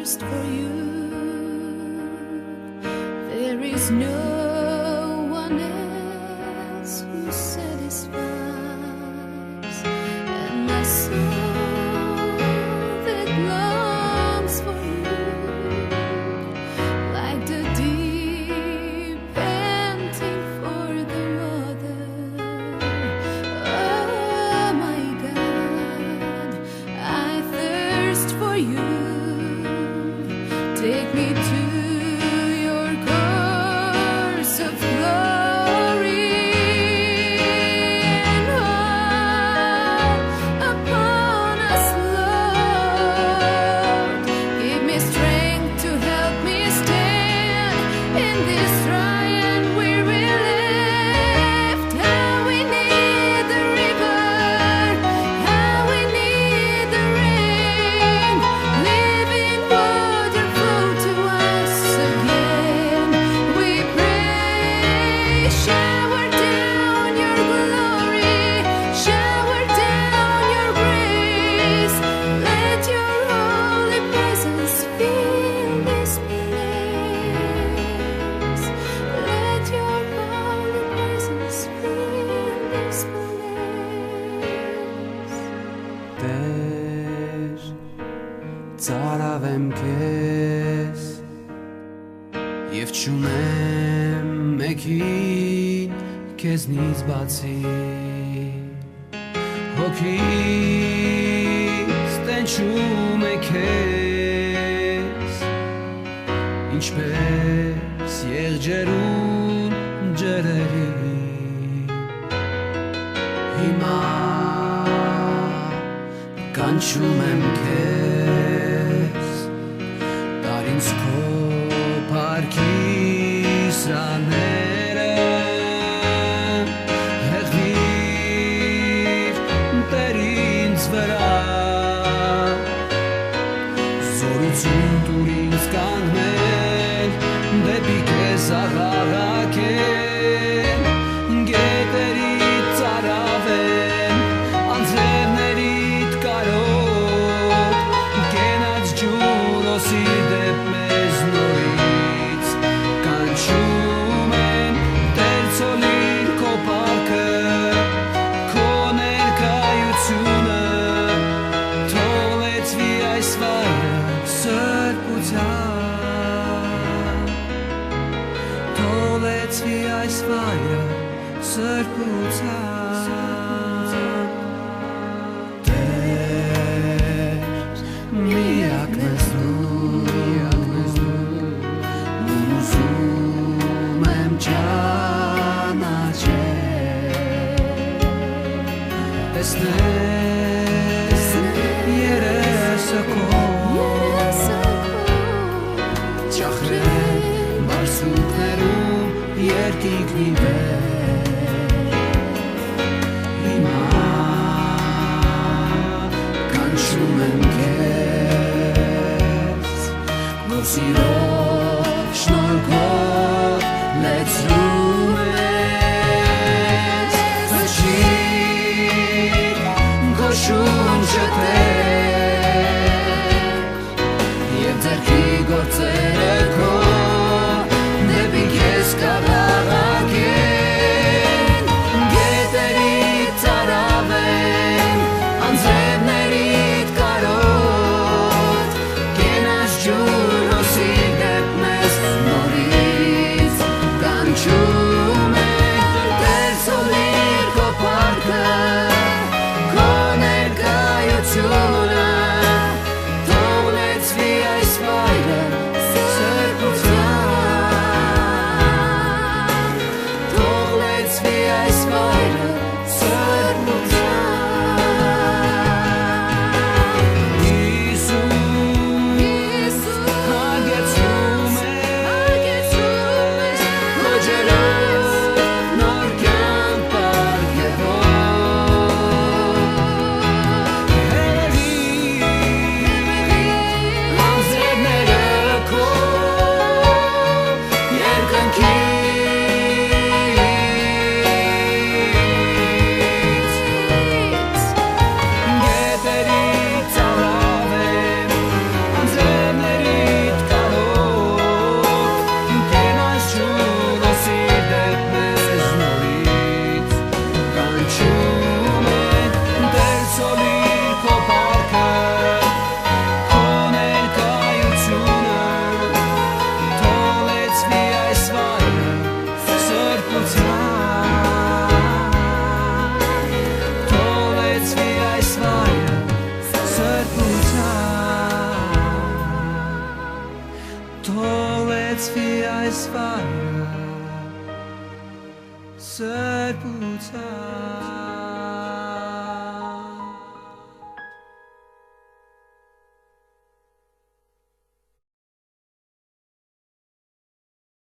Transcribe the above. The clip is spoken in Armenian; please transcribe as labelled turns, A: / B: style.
A: thirst for you. There is no one else who satisfies, and my soul that longs for you, like the deep panting for the water. Oh my God, I thirst for you. Take me to your course of glory, and all upon us, Lord. Give me strength to help me stand in this dry and weary life. How we need the river, how we need the rain. Living water flow to us again. We pray, shower down your glory, shower down your grace. Let your holy presence fill this place. Let your holy presence fill this place.
B: Տեր, ծարավեմ քեզ և չունեմ մեկին քեզնից բացի, հոգիս տենչում է քեզ, ինչպես եղջերուն ջրերի, հիմա կանչում եմ քեզ, տար ինձ քո փառքի սրաները, հեղվիր Տեր ինձ վրա, զորություն տուր ինձ կանգնել, դեպի քեզ աղաղակել, գետերից ծարավել, անձրևներիդ կարոտ, կենաց ջուրոսի դեպ մեզ նորից, կանչում են Տեր ցոլիր քո փառքը, քո ներկայությունը, թողեցվի այս վայրը սրբության, թողեցվի այս վայրը սրբության, Տեր, միակն ես դու, ուզում եմ ճանաչել, տեսնել երեսը քո, ճախրել մարսուկներում երկինքնի վեր, հիմա կանչում եմ քեզ, որ սիրով շնորհքով լեցնում ես, հնչիր քո շունչը Տեր, և ձեռքի գործերը քո դեպի քեզ կաղաղակեն, գետերից ծարավեն, անձրևներիդ կարոտ, կենաց ջուրոսի լացվի այս վայրը սրբության